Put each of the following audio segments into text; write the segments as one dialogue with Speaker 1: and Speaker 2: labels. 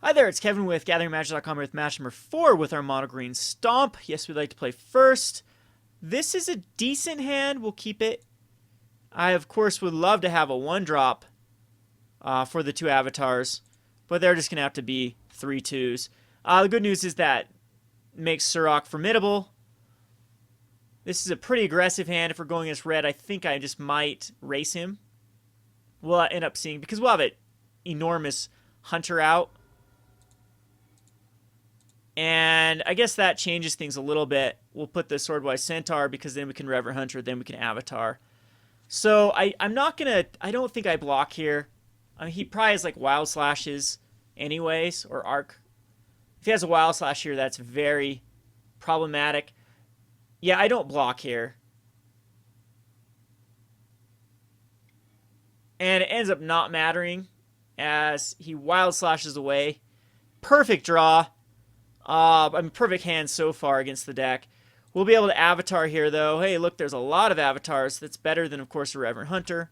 Speaker 1: Hi there, it's Kevin with GatheringMagic.com with match number 4 with our mono green Stomp. Yes, we'd like to play first. This is a decent hand. We'll keep it. I, of course, would love to have a 1-drop for the 2 avatars, but they're just going to have to be 3/2s. The good news is that makes Surrak formidable. This is a pretty aggressive hand. If we're going against red, I think I just might race him. We'll end up seeing, because we'll have an enormous Hunter out. And I guess that changes things a little bit. We'll put the Swordwise Centaur because then we can Reverent Hunter, then we can Avatar. So I'm not going to... I don't think I block here. I mean, he probably has like Wild Slashes anyways, or Arc. If he has a Wild Slash here, that's very problematic. Yeah, I don't block here. And it ends up not mattering as he Wild Slashes away. Perfect draw. I mean, perfect hand so far against the deck. We'll be able to Avatar here, though. Hey, look, there's a lot of Avatars. That's better than, of course, a Reverent Hunter.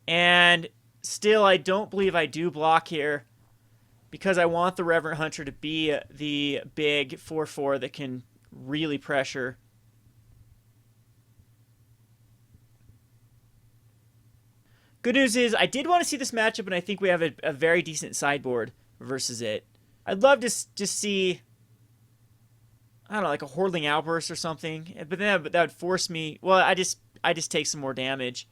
Speaker 1: And still, I don't believe I do block here because I want the Reverent Hunter to be the big 4/4 that can really pressure. Good news is I did want to see this matchup, and I think we have a very decent sideboard versus it. I'd love to just see, I don't know, like a Hordeling Outburst or something. But then that would force me... Well, I just take some more damage.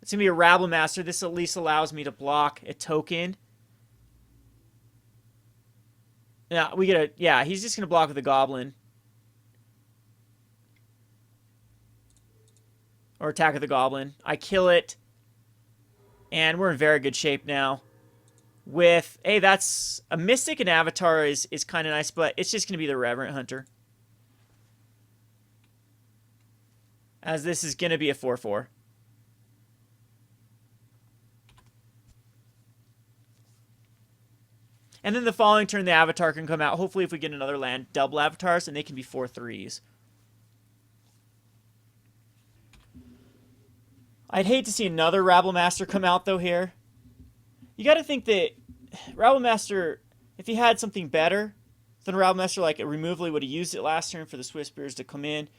Speaker 1: It's going to be a Rabble Master. This at least allows me to block a token. Now, we get a... Yeah, he's just going to block with a Goblin. Or attack with a Goblin. I kill it. And we're in very good shape now. With, hey, that's a Mystic and Avatar is kind of nice, but it's just going to be the Reverent Hunter. As this is going to be a 4/4. And then the following turn, the Avatar can come out. Hopefully, if we get another land, double Avatars, and they can be 4/3s. I'd hate to see another Rabble Master come out, though, here. You got to think that Rabble Master, if he had something better than Rabble Master, like a removal, he would have used it last turn for the Swift Spears to come in.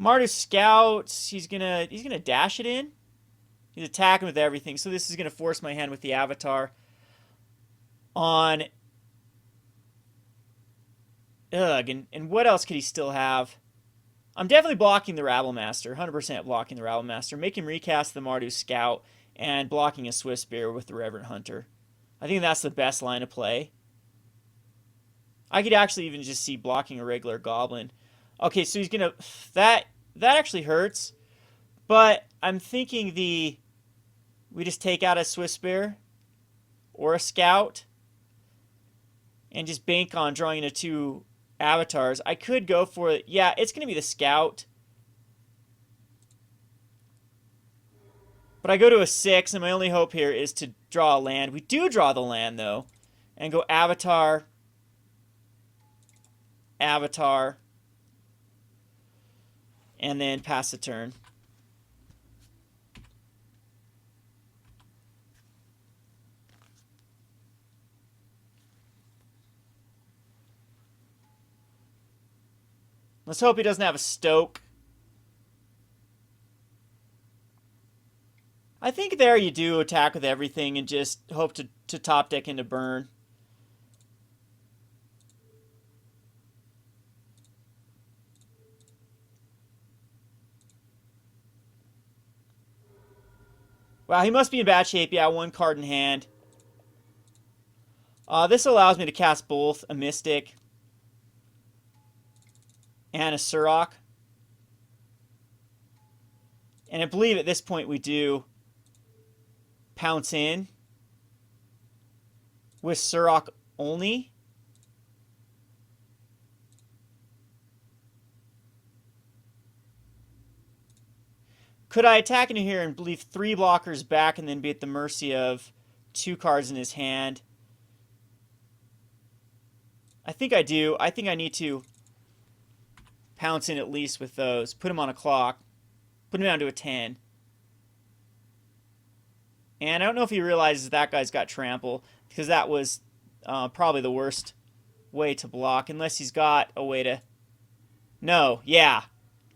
Speaker 1: Mardu Scouts, he's gonna dash it in. He's attacking with everything, so this is gonna force my hand with the Avatar on. Ugh, and what else could he still have? I'm definitely blocking the Rabble Master, 100% blocking the Rabble Master. Make him recast the Mardu Scout and blocking a Swift Spear with the Reverent Hunter. I think that's the best line of play. I could actually even just see blocking a regular Goblin. Okay, so he's gonna... That actually hurts. But I'm thinking we just take out a Swift Spear or a Scout and just bank on drawing into 2 Avatars. I could go for it. Yeah, it's gonna be the Scout. But I go to a 6, and my only hope here is to draw a land. We do draw the land, though. And go Avatar. Avatar. And then pass the turn. Let's hope he doesn't have a Stoke. I think there you do attack with everything and just hope to top deck into burn. Wow, he must be in bad shape. Yeah, 1 card in hand. This allows me to cast both a Mystic and a Surrak. And I believe at this point we do pounce in with Surrak only. Could I attack into here and leave 3 blockers back and then be at the mercy of 2 cards in his hand? I think I do. I think I need to pounce in at least with those. Put him on a clock. Put him down to a 10. And I don't know if he realizes that guy's got trample, because that was probably the worst way to block, unless he's got a way to... No, yeah.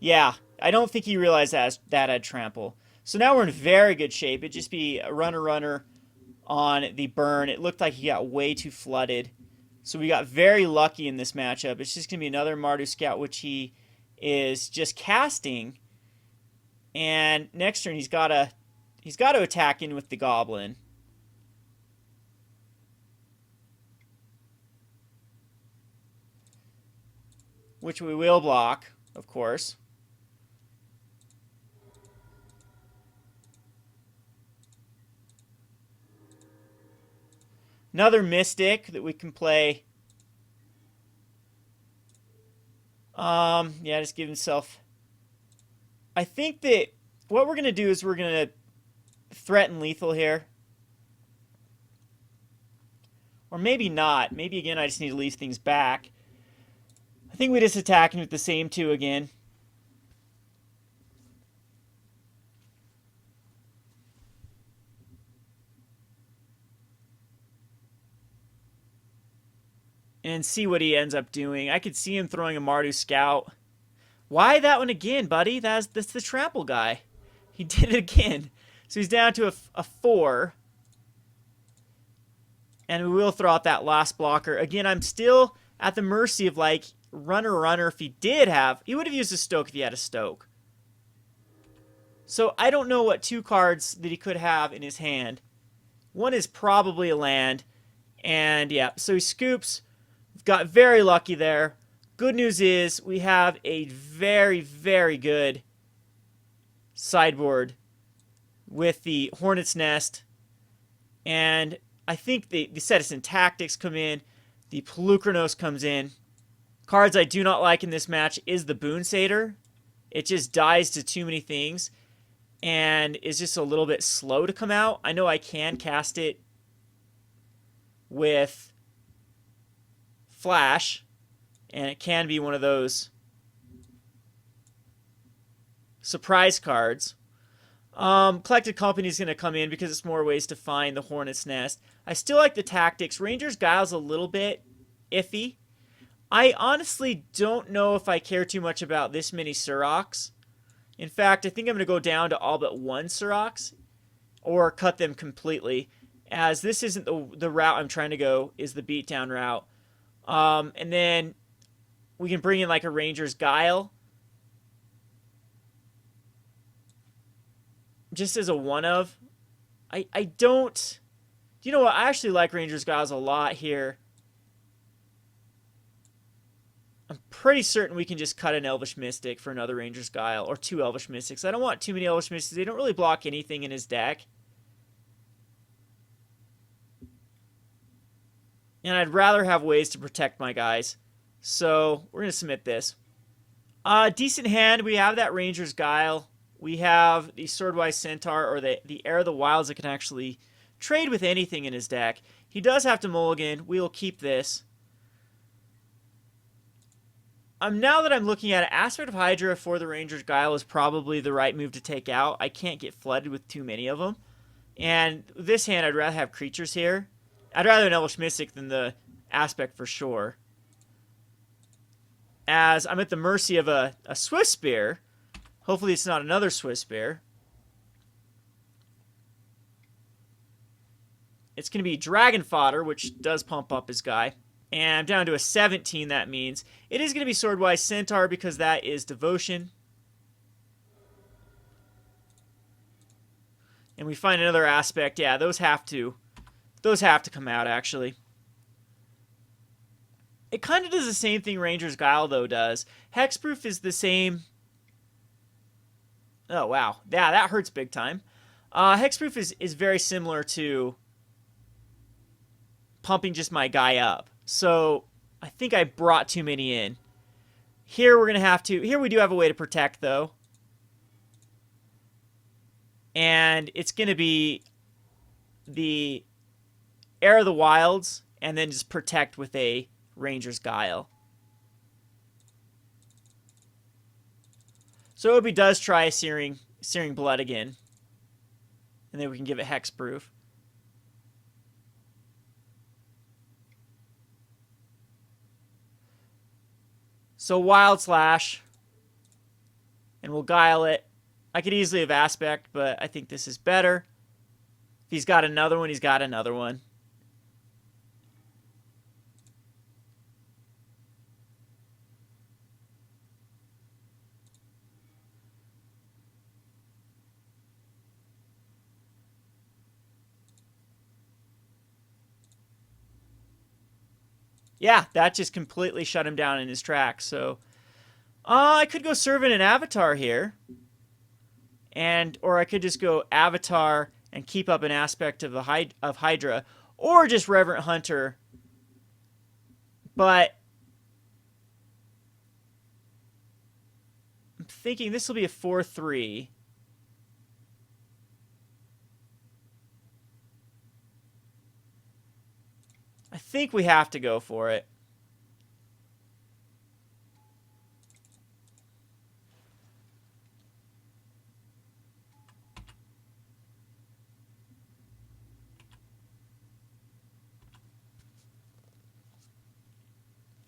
Speaker 1: Yeah, I don't think he realized that had trample. So now we're in very good shape. It'd just be a runner on the burn. It looked like he got way too flooded. So we got very lucky in this matchup. It's just going to be another Mardu Scout, which he is just casting. And next turn he's got to attack in with the Goblin. Which we will block, of course. Another Mystic that we can play. Yeah, just give himself... I think that what we're going to do is we're going to threaten lethal here. Or maybe not. Maybe, again, I just need to leave things back. I think we just attack him with the same two again. And see what he ends up doing. I could see him throwing a Mardu Scout. Why that one again, buddy? That's the trample guy. He did it again. So he's down to a 4. And we will throw out that last blocker. Again, I'm still at the mercy of, like, runner. If he did have... He would have used a Stoke if he had a Stoke. So I don't know what 2 cards that he could have in his hand. One is probably a land. And, yeah, so he scoops... Got very lucky there. Good news is we have a very, very good sideboard with the Hornet's Nest. And I think the Setessan Tactics come in. The Polukranos comes in. Cards I do not like in this match is the Boon Satyr. It just dies to too many things and is just a little bit slow to come out. I know I can cast it with Flash, and it can be one of those surprise cards. Collected Company is going to come in because it's more ways to find the Hornet's Nest. I still like the Tactics. Ranger's Guile's a little bit iffy. I honestly don't know if I care too much about this many Surraks. In fact, I think I'm going to go down to all but 1 Surraks or cut them completely, as this isn't the route I'm trying to go, is the beatdown route. And then we can bring in like a Ranger's Guile just as a one of. I don't... You know what? I actually like Ranger's Guiles a lot here. I'm pretty certain we can just cut an Elvish Mystic for another Ranger's Guile, or 2 Elvish Mystics. I don't want too many Elvish Mystics. They don't really block anything in his deck. And I'd rather have ways to protect my guys. So we're going to submit this. Decent hand. We have that Ranger's Guile. We have the Swordwise Centaur, or the Heir of the Wilds, that can actually trade with anything in his deck. He does have to mulligan. We will keep this. Now that I'm looking at it, Aspect of Hydra for the Ranger's Guile is probably the right move to take out. I can't get flooded with too many of them. And this hand, I'd rather have creatures here. I'd rather an Elvish Mystic than the Aspect for sure, as I'm at the mercy of a Swift Spear. Hopefully it's not another Swift Spear. It's going to be Dragon Fodder, which does pump up his guy. And I'm down to a 17, that means. It is going to be Swordwise Centaur because that is Devotion. And we find another Aspect. Yeah, those have to come out, actually. It kind of does the same thing Ranger's Guile, though, does. Hexproof is the same... Oh, wow. Yeah, that hurts big time. Hexproof is very similar to pumping just my guy up. So I think I brought too many in. Here we're going to have to... Here we do have a way to protect, though. And it's going to be the Heir of the Wilds, and then just protect with a Ranger's Guile. So Obi does try Searing Blood again. and then we can give it hexproof. So Wild Slash, and we'll Guile it. I could easily have Aspect, but I think this is better. If he's got another one, he's got another one. Yeah, that just completely shut him down in his tracks. So I could go Servant and Avatar here. Or I could just go Avatar and keep up an Aspect of Hydra. Or just Reverent Hunter. But I'm thinking this will be a 4-3. I think we have to go for it.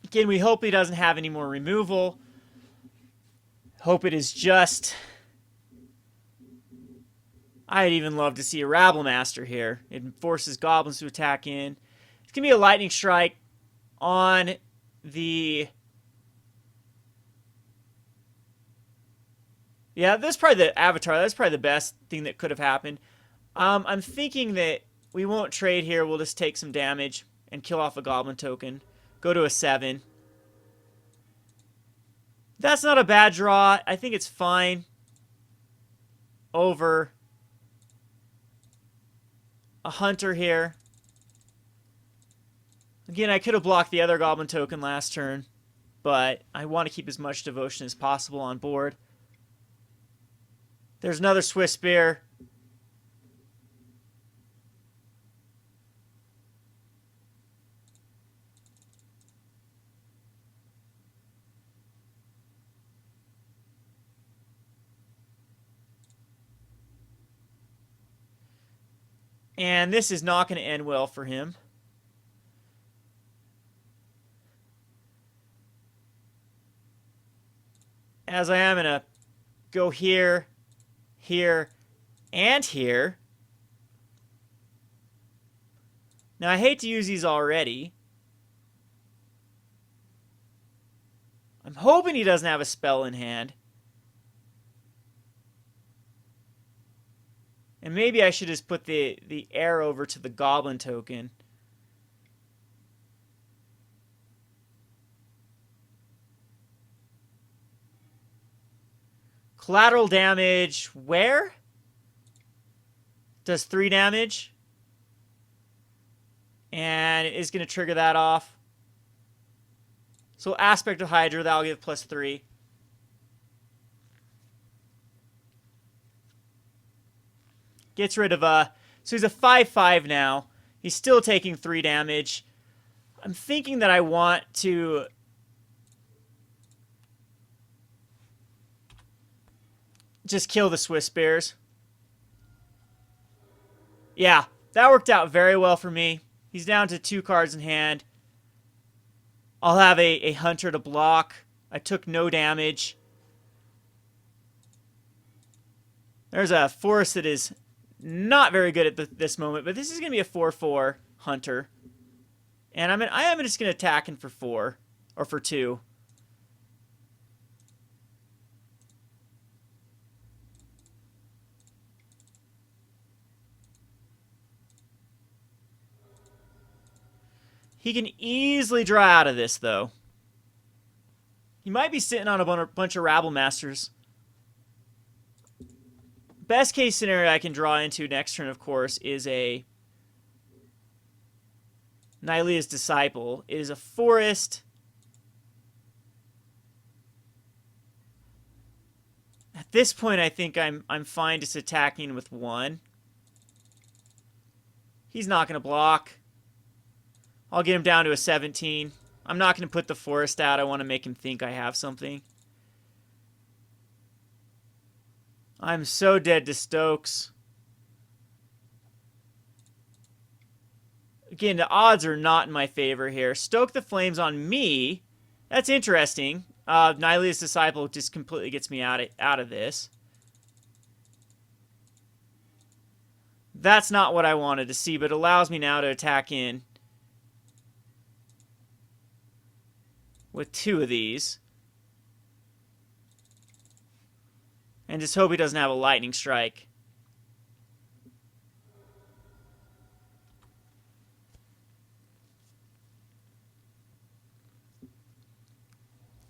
Speaker 1: Again, we hope he doesn't have any more removal. Hope it is just... I'd even love to see a Rabble Master here. It forces goblins to attack in. It's going to be a Lightning Strike on the... Yeah, that's probably the Avatar. That's probably the best thing that could have happened. I'm thinking that we won't trade here. We'll just take some damage and kill off a Goblin token. Go to a 7. That's not a bad draw. I think it's fine. Over a Hunter here. Again, I could have blocked the other Goblin token last turn, but I want to keep as much devotion as possible on board. There's another Swiss Spear. And this is not going to end well for him. As I am going to go here, here, and here. Now, I hate to use these already. I'm hoping he doesn't have a spell in hand. And maybe I should just put the Heir over to the Goblin token. Collateral damage where? Does 3 damage. And is going to trigger that off. So Aspect of Hydra, that'll give +3. Gets rid of so he's a 5/5 now. He's still taking 3 damage. I'm thinking that I want to just kill the Swiss Bears. Yeah, that worked out very well for me. He's down to 2 cards in hand. I'll have a Hunter to block. I took no damage. There's a forest that is not very good at this moment, but this is going to be a 4/4 Hunter. And I am just going to attack him for 4, or for 2. He can easily draw out of this, though. He might be sitting on a bunch of Rabble Masters. Best case scenario I can draw into next turn, of course, is a Nylea's Disciple. It is a forest. At this point, I think I'm fine just attacking with 1. He's not going to block. I'll get him down to a 17. I'm not going to put the forest out. I want to make him think I have something. I'm so dead to Stokes. Again, the odds are not in my favor here. Stoke the Flames on me. That's interesting. Nylea's Disciple just completely gets me out of this. That's not what I wanted to see, but allows me now to attack in with 2 of these. And just hope he doesn't have a lightning strike.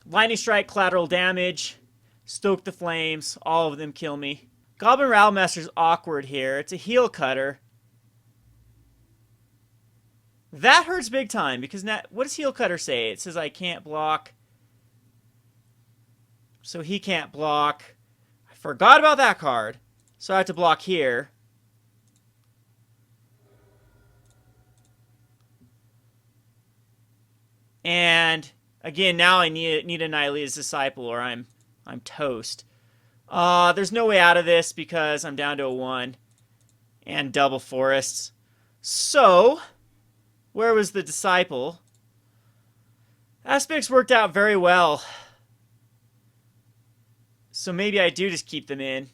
Speaker 1: Lightning strike, collateral damage, stoke the flames, all of them kill me. Goblin Rattlemaster's awkward here. It's a heel cutter. That hurts big time because now, what does heel cutter say? It says I can't block. So he can't block. I forgot about that card. So I have to block here. And again, now I need a Nylea's Disciple or I'm toast. There's no way out of this because I'm down to a 1 and double forests. So, where was the Disciple? Aspects worked out very well. So maybe I do just keep them in.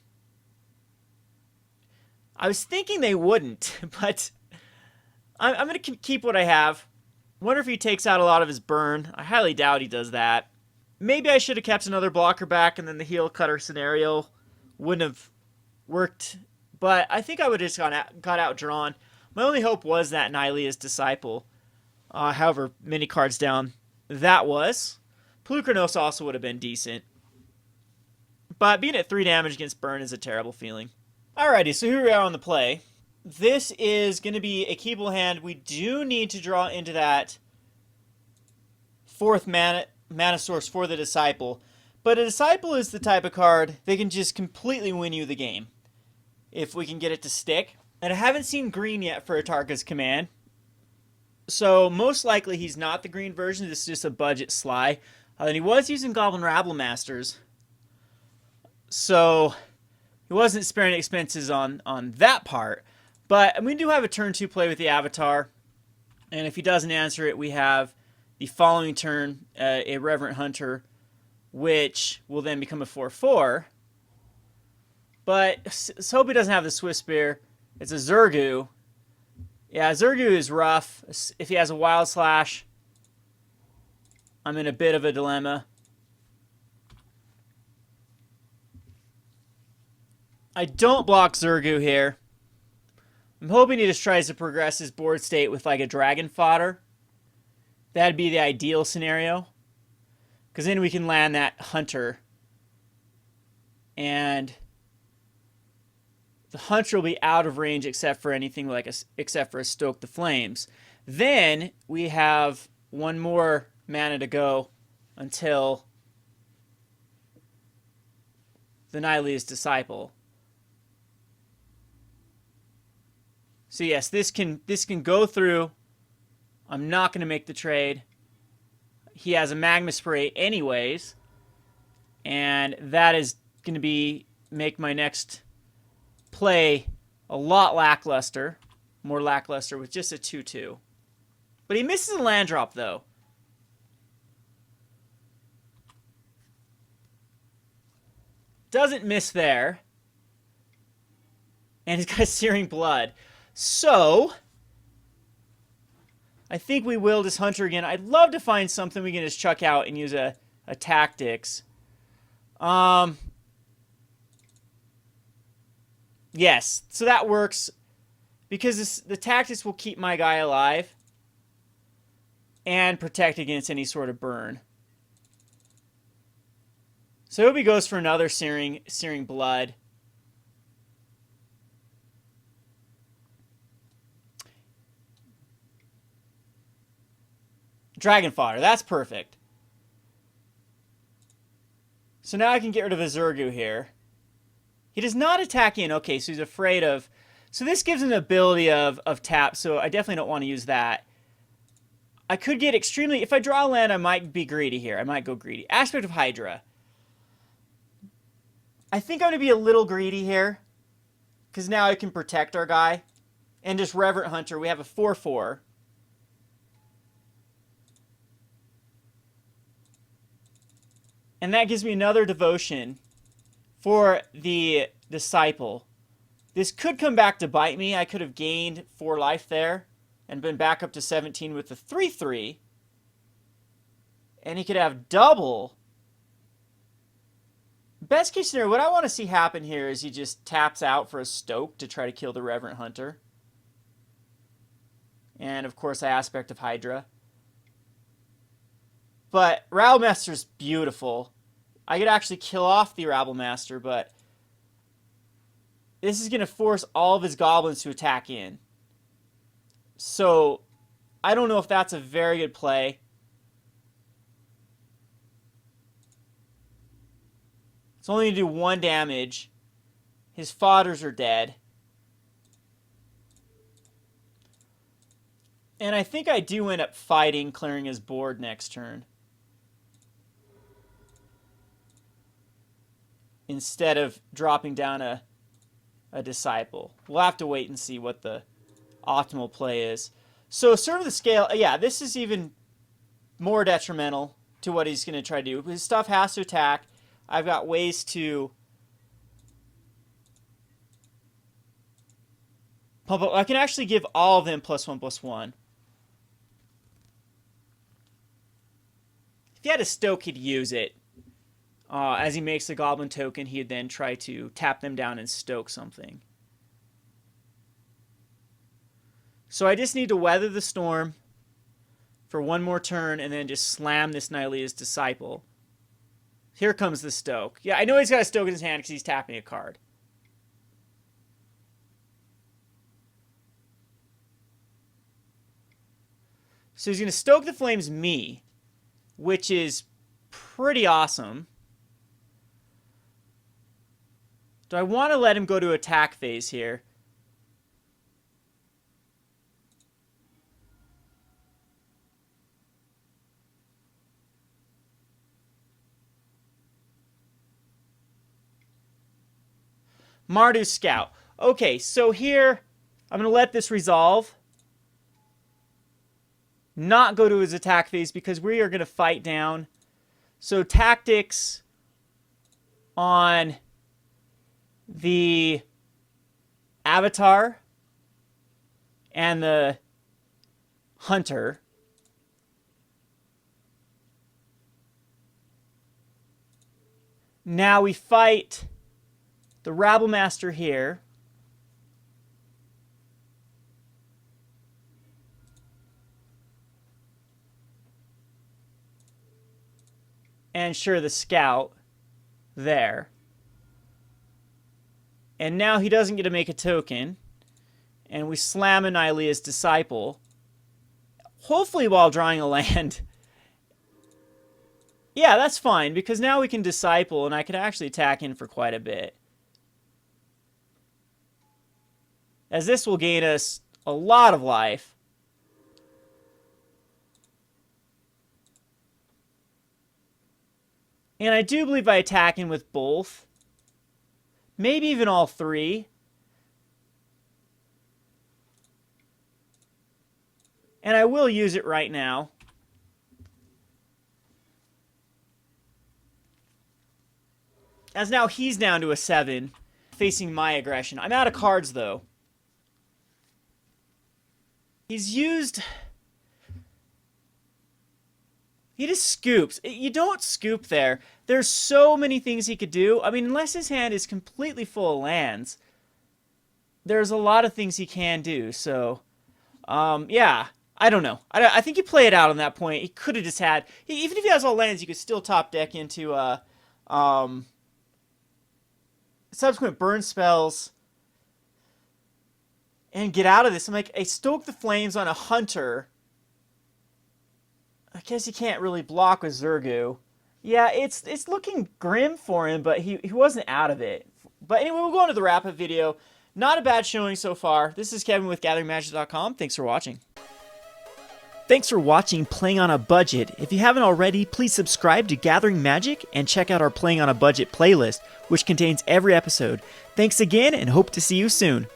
Speaker 1: I was thinking they wouldn't, but I'm going to keep what I have. Wonder if he takes out a lot of his burn. I highly doubt he does that. Maybe I should have kept another blocker back and then the heel cutter scenario wouldn't have worked. But I think I would have just got outdrawn. My only hope was that Nylea's Disciple. However many cards down that was. Polukranos also would have been decent. But being at 3 damage against burn is a terrible feeling. Alrighty, so here we are on the play. This is going to be a keepable hand. We do need to draw into that 4th mana source for the Disciple. But a Disciple is the type of card that can just completely win you the game if we can get it to stick. And I haven't seen green yet for Atarka's command. So most likely he's not the green version. This is just a budget Sly. And he was using Goblin Rattlemasters. So he wasn't sparing expenses on that part. But we do have a turn 2 play with the Avatar. And if he doesn't answer it, we have the following turn, a Reverent Hunter, which will then become a 4/4. But let's hope he doesn't have the Swift Spear. It's a Zergu. Yeah, Zergu is rough. If he has a Wild Slash, I'm in a bit of a dilemma. I don't block Zergu here. I'm hoping he just tries to progress his board state with like a Dragon Fodder. That'd be the ideal scenario. Because then we can land that Hunter. And the Hunter will be out of range except for anything like except for a Stoke the Flames. Then we have 1 more mana to go until the Nylea's Disciple. So yes, this can go through. I'm not going to make the trade. He has a Magma Spray anyways. And that is going to make my next play a lot lackluster. More lackluster with just a 2/2. But he misses a land drop though. Doesn't miss there. And he's got Searing Blood. So, I think we will just Hunter again. I'd love to find something we can just chuck out and use a Tactics. Yes, so that works. Because the Tactics will keep my guy alive. And protect against any sort of burn. So I hope he goes for another Searing Blood. Dragon Fodder, that's perfect. So now I can get rid of a Zergu here. He does not attack in. Okay, so he's afraid of... So this gives him the ability of tap, so I definitely don't want to use that. I could get extremely... If I draw a land, I might be greedy here. I might go greedy. Aspect of Hydra. I think I'm going to be a little greedy here. Because now I can protect our guy. And just Reverent Hunter. We have a 4/4. And that gives me another devotion for the Disciple. This could come back to bite me. I could have gained 4 life there and been back up to 17 with the 3/3. And he could have double. Best case scenario, what I want to see happen here is he just taps out for a Stoke to try to kill the Reverent Hunter. And of course, I Aspect of Hydra. But Rabblemaster's beautiful. I could actually kill off the Rabblemaster, but this is going to force all of his goblins to attack in. So, I don't know if that's a very good play. It's only going to do 1 damage. His fodders are dead. And I think I do end up fighting, clearing his board next turn. Instead of dropping down a Disciple. We'll have to wait and see what the optimal play is. So, Serve the Scale, yeah, this is even more detrimental to what he's going to try to do. His stuff has to attack. I've got ways to pump up. I can actually give all of them +1/+1. If he had a Stoke, he'd use it. As he makes the Goblin token, he'd then try to tap them down and Stoke something. So I just need to weather the storm for 1 more turn and then just slam this Nylea's Disciple. Here comes the Stoke. Yeah, I know he's got a Stoke in his hand because he's tapping a card. So he's going to Stoke the Flames me, which is pretty awesome. Do I want to let him go to attack phase here? Mardu Scout. Okay, so here I'm going to let this resolve. Not go to his attack phase because we are going to fight down. So tactics on the Avatar and the Hunter. Now we fight the Rabblemaster here. And sure, the Scout there. And now he doesn't get to make a token. And we slam a Nylea's Disciple. Hopefully while drawing a land. Yeah, that's fine, because now we can Disciple, and I can actually attack in for quite a bit. As this will gain us a lot of life. And I do believe I attack in with both. Maybe even all 3. And I will use it right now. As now he's down to a 7, facing my aggression. I'm out of cards, though. He's used... He just scoops. You don't scoop there. There's so many things he could do. I mean, unless his hand is completely full of lands, there's a lot of things he can do. So, yeah, I don't know. I think you play it out on that point. He could have just had... Even if he has all lands, you could still top deck into subsequent burn spells and get out of this. I'm like, I Stoke the Flames on a Hunter. I guess he can't really block with Zurgu. Yeah, it's looking grim for him, but he wasn't out of it. But anyway, we'll go on to the wrap-up video. Not a bad showing so far. This is Kevin with GatheringMagic.com. Thanks for watching. Thanks for watching Playing on a Budget. If you haven't already, please subscribe to Gathering Magic and check out our Playing on a Budget playlist, which contains every episode. Thanks again, and hope to see you soon.